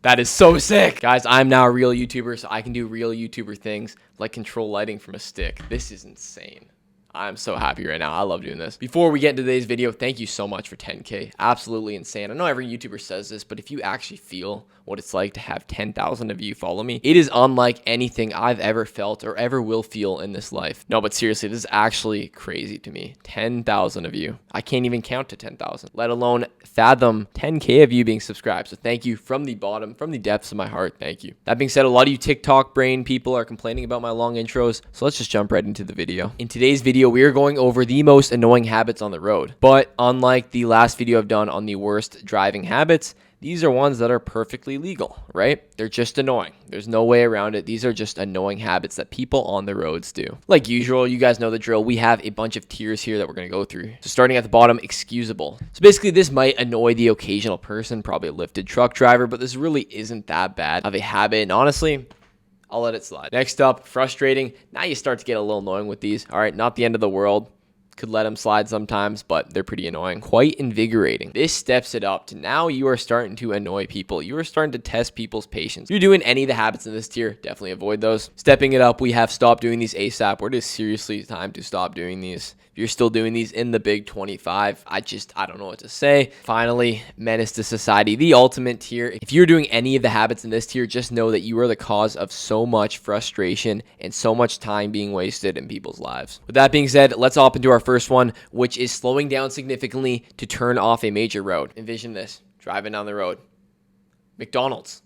That is so sick. Guys, I'm now a real YouTuber, so I can do real YouTuber things like control lighting from a stick. This is insane. I'm so happy right now. I love doing this. Before we get into today's video, thank you so much for 10K. Absolutely insane. I know every YouTuber says this, but if you actually feel what it's like to have 10,000 of you follow me, it is unlike anything I've ever felt or ever will feel in this life. No, but seriously, this is actually crazy to me. 10,000 of you. I can't even count to 10,000, let alone fathom 10K of you being subscribed. So thank you from the bottom, from the depths of my heart. Thank you. That being said, a lot of you TikTok brain people are complaining about my long intros. So let's just jump right into the video. In today's video, we are going over the most annoying habits on the road. But unlike the last video I've done on the worst driving habits, these are ones that are perfectly legal, right? They're just annoying. There's no way around it. These are just annoying habits that people on the roads do. Like usual, you guys know the drill. We have a bunch of tiers here that we're going to go through. So starting at the bottom, excusable. So basically this might annoy the occasional person, probably a lifted truck driver, but this really isn't that bad of a habit. And honestly, I'll let it slide. Next up, frustrating. Now you start to get a little annoying with these. All right, not the end of the world. Could let them slide sometimes, but they're pretty annoying. Quite invigorating. This steps it up to now you are starting to annoy people. You are starting to test people's patience. If you're doing any of the habits in this tier, definitely avoid those. Stepping it up, we have stop doing these ASAP. It is seriously time to stop doing these. If you're still doing these in the big 25, I don't know what to say. Finally, menace to society, the ultimate tier. If you're doing any of the habits in this tier, just know that you are the cause of so much frustration and so much time being wasted in people's lives. With that being said, let's hop into our first one, which is slowing down significantly to turn off a major road. Envision this, driving down the road. McDonald's.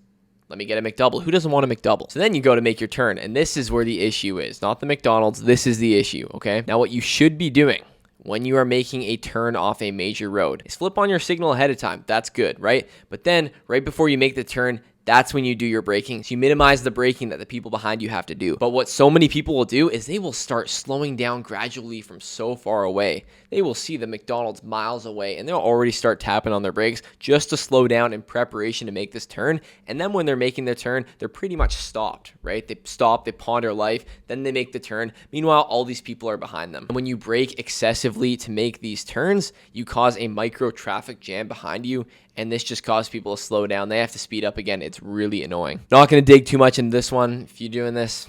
Let me get a McDouble. Who doesn't want a McDouble? So then you go to make your turn, and this is where the issue is. Not the McDonald's, this is the issue, okay? Now what you should be doing when you are making a turn off a major road is flip on your signal ahead of time. That's good, right? But then right before you make the turn, that's when you do your braking. So you minimize the braking that the people behind you have to do. But what so many people will do is they will start slowing down gradually from so far away. They will see the McDonald's miles away and they'll already start tapping on their brakes just to slow down in preparation to make this turn. And then when they're making their turn, they're pretty much stopped, right? They stop, they ponder life, then they make the turn. Meanwhile, all these people are behind them. And when you brake excessively to make these turns, you cause a micro traffic jam behind you. And this just causes people to slow down. They have to speed up again. It's really annoying. Not going to dig too much into this one. If you're doing this,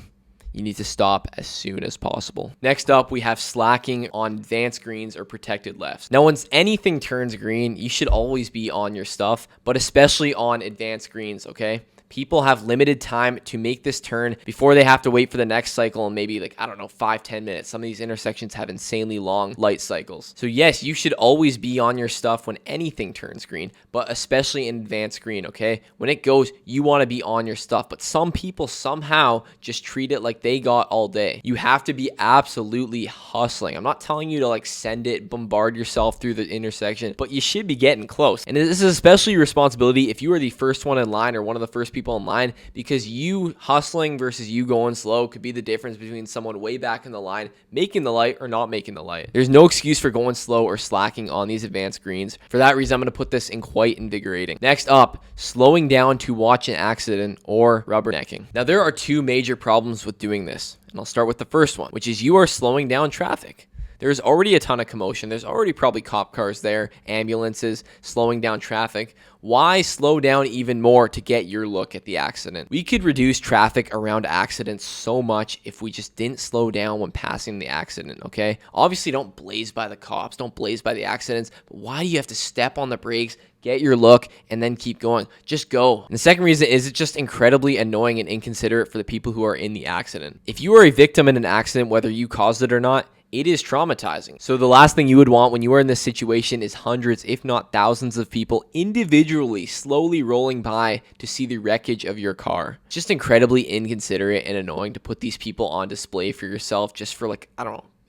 you need to stop as soon as possible. Next up, we have slacking on advanced greens or protected lefts. Now, once anything turns green, you should always be on your stuff, but especially on advanced greens, okay? People have limited time to make this turn before they have to wait for the next cycle and maybe 5-10 minutes. Some of these intersections have insanely long light cycles. So yes, you should always be on your stuff when anything turns green, but especially in advanced green, okay? When it goes, you want to be on your stuff, but some people somehow just treat it like they got all day. You have to be absolutely hustling. I'm not telling you to send it, bombard yourself through the intersection, but you should be getting close. And this is especially your responsibility if you are the first one in line or one of the first people in line, because you hustling versus you going slow could be the difference between someone way back in the line making the light or not making the light. There's no excuse for going slow or slacking on these advanced greens. For that reason, I'm going to put this in quite invigorating. Next up, slowing down to watch an accident or rubbernecking. Now, there are two major problems with doing this, and I'll start with the first one, which is you are slowing down traffic. There's already a ton of commotion. There's already probably cop cars there, ambulances, slowing down traffic. Why slow down even more to get your look at the accident? We could reduce traffic around accidents so much if we just didn't slow down when passing the accident, okay? Obviously, don't blaze by the cops, don't blaze by the accidents, but why do you have to step on the brakes, get your look, and then keep going? Just go. And the second reason is it's just incredibly annoying and inconsiderate for the people who are in the accident. If you are a victim in an accident, whether you caused it or not, it is traumatizing. So the last thing you would want when you are in this situation is hundreds, if not thousands of people individually slowly rolling by to see the wreckage of your car. Just incredibly inconsiderate and annoying to put these people on display for yourself just for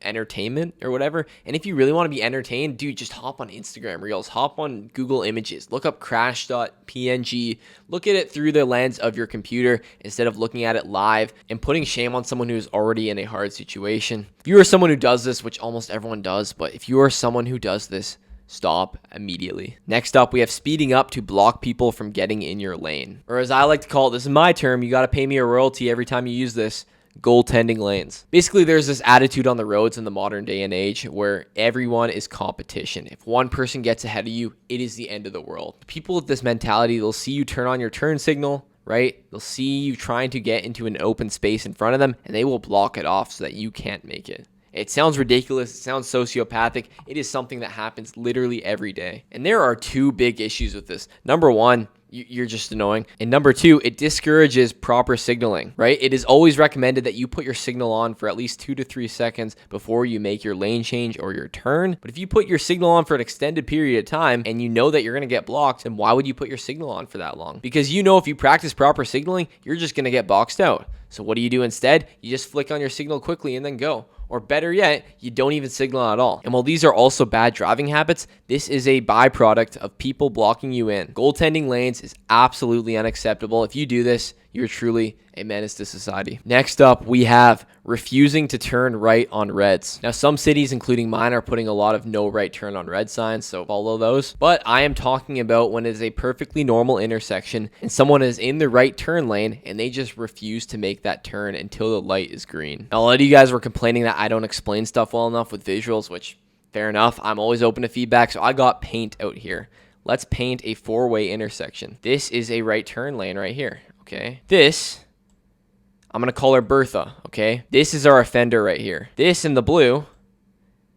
entertainment or whatever. And if you really want to be entertained, dude, just hop on Instagram Reels, hop on Google Images, look up crash.png, look at it through the lens of your computer instead of looking at it live and putting shame on someone who's already in a hard situation. If you are someone who does this, which almost everyone does, but if you are someone who does this, stop immediately. Next up, we have speeding up to block people from getting in your lane. Or as I like to call it, this is my term, you got to pay me a royalty every time you use this. goaltending lanes. Basically, there's this attitude on the roads in the modern day and age where everyone is competition. If one person gets ahead of you, it is the end of the world. People with this mentality, they'll see you turn on your turn signal, right? They'll see you trying to get into an open space in front of them, and they will block it off so that you can't make it. It sounds ridiculous. It sounds sociopathic. It is something that happens literally every day. And there are two big issues with this. Number one, you're just annoying. And number two, it discourages proper signaling, right? It is always recommended that you put your signal on for at least 2 to 3 seconds before you make your lane change or your turn. But if you put your signal on for an extended period of time and you know that you're going to get blocked, then why would you put your signal on for that long? Because you know if you practice proper signaling, you're just going to get boxed out. So what do? Instead, you just flick on your signal quickly and then go. Or better yet, you don't even signal at all. And while these are also bad driving habits, this is a byproduct of people blocking you in. Goaltending lanes is absolutely unacceptable. If you do this, you're truly a menace to society. Next up, we have refusing to turn right on reds. Now, some cities, including mine, are putting a lot of no right turn on red signs, so follow those. But I am talking about when it is a perfectly normal intersection and someone is in the right turn lane and they just refuse to make that turn until the light is green. Now, a lot of you guys were complaining that I don't explain stuff well enough with visuals, which fair enough. I'm always open to feedback, so I got paint out here. Let's paint a 4-way intersection. This is a right turn lane right here. Okay, this, I'm going to call her Bertha, okay? This is our offender right here. This in the blue,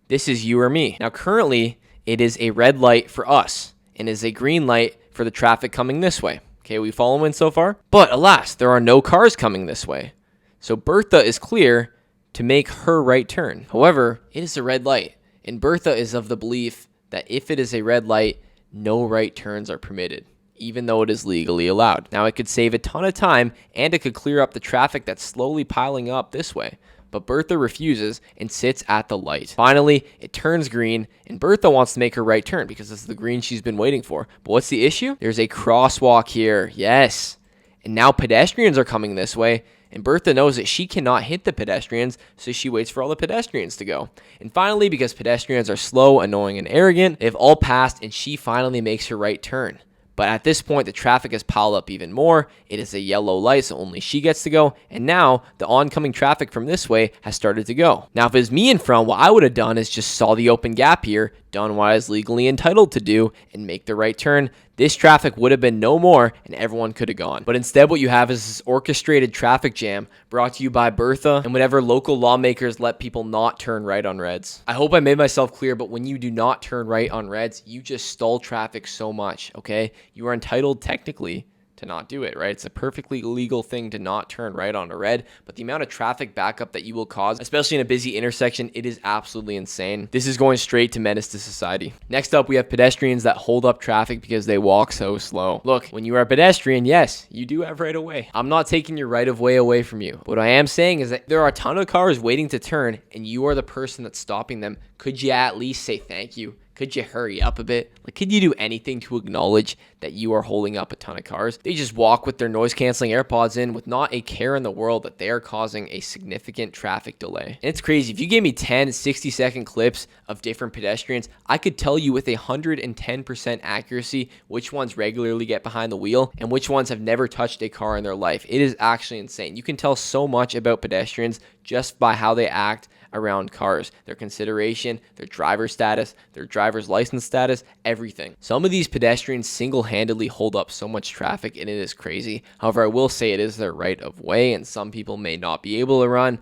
this is you or me. Now, currently, it is a red light for us and is a green light for the traffic coming this way. Okay, we following so far? But alas, there are no cars coming this way. So Bertha is clear to make her right turn. However, it is a red light, and Bertha is of the belief that if it is a red light, no right turns are permitted, even though it is legally allowed. Now, it could save a ton of time and it could clear up the traffic that's slowly piling up this way. But Bertha refuses and sits at the light. Finally, it turns green and Bertha wants to make her right turn because it's the green she's been waiting for. But what's the issue? There's a crosswalk here. Yes. And now pedestrians are coming this way. And Bertha knows that she cannot hit the pedestrians, so she waits for all the pedestrians to go. And finally, because pedestrians are slow, annoying, and arrogant, they've all passed and she finally makes her right turn. But at this point, the traffic has piled up even more. It is a yellow light, so only she gets to go. And now the oncoming traffic from this way has started to go. Now, if it was me in front, what I would have done is just saw the open gap here, done what I was legally entitled to do, and make the right turn. This traffic would have been no more and everyone could have gone. But instead, what you have is this orchestrated traffic jam brought to you by Bertha and whatever local lawmakers let people not turn right on reds. I hope I made myself clear, but when you do not turn right on reds, you just stall traffic so much, okay? You are entitled technically to not do it, right? It's a perfectly legal thing to not turn right on a red, but the amount of traffic backup that you will cause, especially in a busy intersection, it is absolutely insane. This is going straight to menace to society. Next up, we have pedestrians that hold up traffic because they walk so slow. Look, when you are a pedestrian, yes, you do have right of way. I'm not taking your right of way away from you. What I am saying is that there are a ton of cars waiting to turn and you are the person that's stopping them. Could you at least say thank you? Could you hurry up a bit? Like, could you do anything to acknowledge that you are holding up a ton of cars? They just walk with their noise-canceling AirPods in with not a care in the world that they are causing a significant traffic delay. And it's crazy. If you gave me 10 60-second clips of different pedestrians, I could tell you with 110% accuracy which ones regularly get behind the wheel and which ones have never touched a car in their life. It is actually insane. You can tell so much about pedestrians just by how they act around cars, their consideration, their driver status, their driver's license status, everything. Some of these pedestrians single-handedly hold up so much traffic and it is crazy. However, I will say it is their right of way and some people may not be able to run.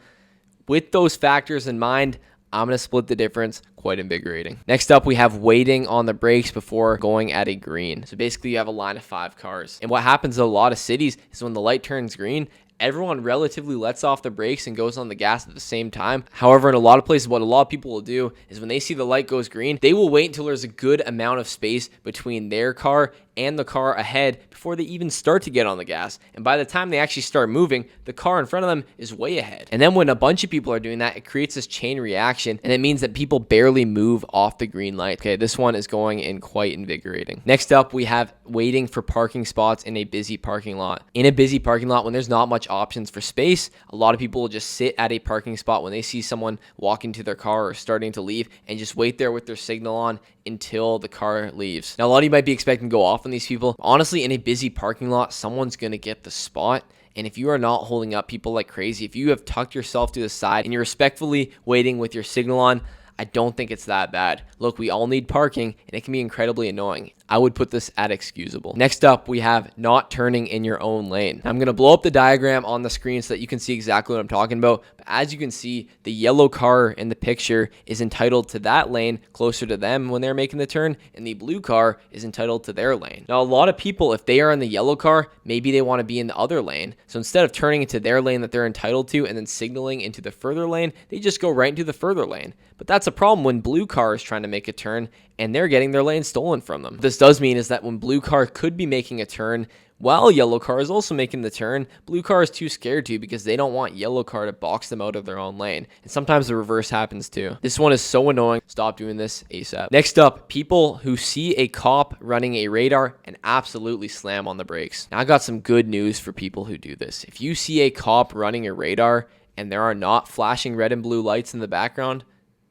With those factors in mind, I'm going to split the difference. Quite invigorating. Next up, we have waiting on the brakes before going at a green. So basically you have a line of 5 cars. And what happens in a lot of cities is when the light turns green, everyone relatively lets off the brakes and goes on the gas at the same time. However, in a lot of places, what a lot of people will do is when they see the light goes green, they will wait until there's a good amount of space between their car and the car ahead before they even start to get on the gas. And by the time they actually start moving, the car in front of them is way ahead. And then when a bunch of people are doing that, it creates this chain reaction, and it means that people barely move off the green light. Okay, this one is going in quite invigorating. Next up, we have waiting for parking spots in a busy parking lot. In a busy parking lot, when there's not much options for space, a lot of people will just sit at a parking spot when they see someone walking to their car or starting to leave and just wait there with their signal on until the car leaves. Now, a lot of you might be expecting to go off on these people. Honestly, in a busy parking lot, someone's going to get the spot And if you are not holding up people like crazy, if you have tucked yourself to the side and you're respectfully waiting with your signal on, I don't think it's that bad. Look, we all need parking, and it can be incredibly annoying. I would put this at excusable. Next up, we have not turning in your own lane. I'm going to blow up the diagram on the screen so that you can see exactly what I'm talking about. But as you can see, the yellow car in the picture is entitled to that lane closer to them when they're making the turn, and the blue car is entitled to their lane. Now, a lot of people, if they are in the yellow car, maybe they want to be in the other lane. So instead of turning into their lane that they're entitled to and then signaling into the further lane, they just go right into the further lane. But that's a problem when blue car is trying to make a turn and they're getting their lane stolen from them. What this does mean is that when blue car could be making a turn while yellow car is also making the turn, blue car is too scared to because they don't want yellow car to box them out of their own lane. And sometimes the reverse happens too. This one is so annoying. Stop doing this ASAP. Next up, people who see a cop running a radar and absolutely slam on the brakes. Now, I got some good news for people who do this. If you see a cop running a radar and there are not flashing red and blue lights in the background,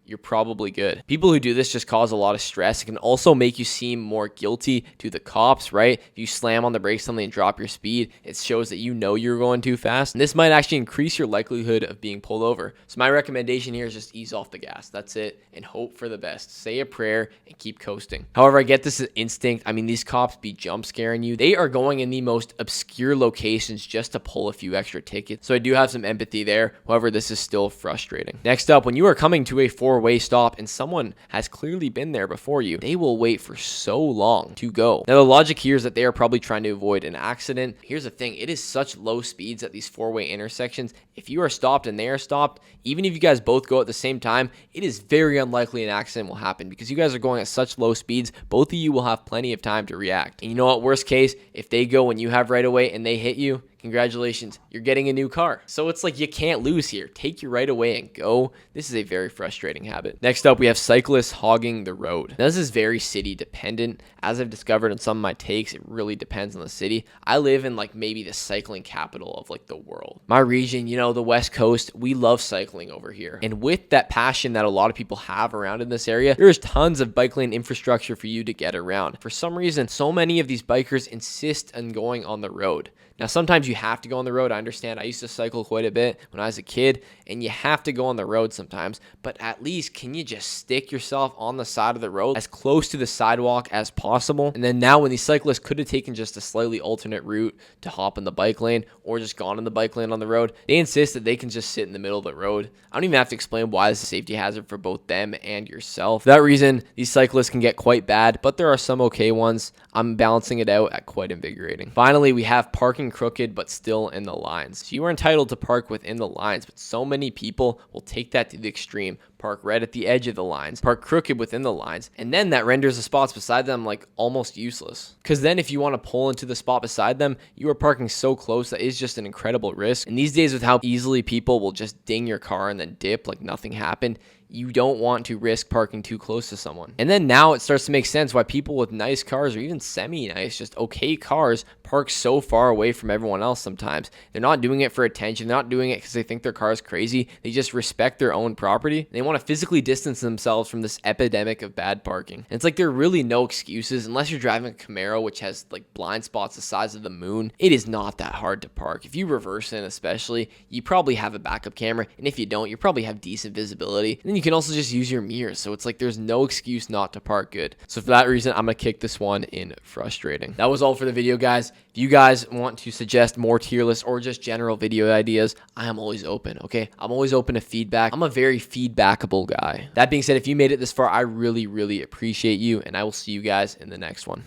you're probably good. People who do this just cause a lot of stress. It can also make you seem more guilty to the cops, right? If you slam on the brakes suddenly and drop your speed, it shows that you know you're going too fast. And this might actually increase your likelihood of being pulled over. So my recommendation here is just ease off the gas. That's it. And hope for the best. Say a prayer and keep coasting. However, I get this is instinct. I mean, these cops be jump scaring you. They are going in the most obscure locations just to pull a few extra tickets. So I do have some empathy there. However, this is still frustrating. Next up, when you are coming to a four-way stop and someone has clearly been there before you, they will wait for so long to go. Now, the logic here is that they are probably trying to avoid an accident. Here's the thing. It is such low speeds at these four-way intersections. If you are stopped and they are stopped, even if you guys both go at the same time, it is very unlikely an accident will happen because you guys are going at such low speeds. Both of you will have plenty of time to react. And you know what? Worst case, if they go when you have right away and they hit you, congratulations, you're getting a new car. So it's like you can't lose here. Take your right away and go. This is a very frustrating habit. Next up, we have cyclists hogging the road. Now, this is very city dependent. As I've discovered in some of my takes, it really depends on the city. I live in like maybe the cycling capital of like the world. My region, you know, the West Coast, we love cycling over here. And with that passion that a lot of people have around in this area, there's tons of bike lane infrastructure for you to get around. For some reason, so many of these bikers insist on going on the road. Now, sometimes you have to go on the road. I understand. I used to cycle quite a bit when I was a kid, and you have to go on the road sometimes. But at least, can you just stick yourself on the side of the road as close to the sidewalk as possible? And then now when these cyclists could have taken just a slightly alternate route to hop in the bike lane or just gone in the bike lane on the road, they insist that they can just sit in the middle of the road. I don't even have to explain why this is a safety hazard for both them and yourself. For that reason, these cyclists can get quite bad, but there are some okay ones. I'm balancing it out at quite invigorating. Finally, we have parking crooked but still in the lines. So you are entitled to park within the lines, but so many people will take that to the extreme. Park right at the edge of the lines, park crooked within the lines, and then that renders the spots beside them like almost useless. Because then if you want to pull into the spot beside them, you are parking so close that is just an incredible risk. And these days with how easily people will just ding your car and then dip like nothing happened, you don't want to risk parking too close to someone. And then now it starts to make sense why people with nice cars or even semi-nice, just okay cars, park so far away from everyone else sometimes. They're not doing it for attention. They're not doing it because they think their car is crazy. They just respect their own property. They want to physically distance themselves from this epidemic of bad parking. And it's like there are really no excuses unless you're driving a Camaro, which has like blind spots the size of the moon. It is not that hard to park. If you reverse in especially, you probably have a backup camera. And if you don't, you probably have decent visibility. And then you can also just use your mirrors. So it's like there's no excuse not to park good. So for that reason, I'm going to kick this one in frustrating. That was all for the video, guys. If you guys want to suggest more tier lists or just general video ideas, I am always open, okay? I'm always open to feedback. I'm a very feedbackable guy. That being said, if you made it this far, I really, really appreciate you, and I will see you guys in the next one.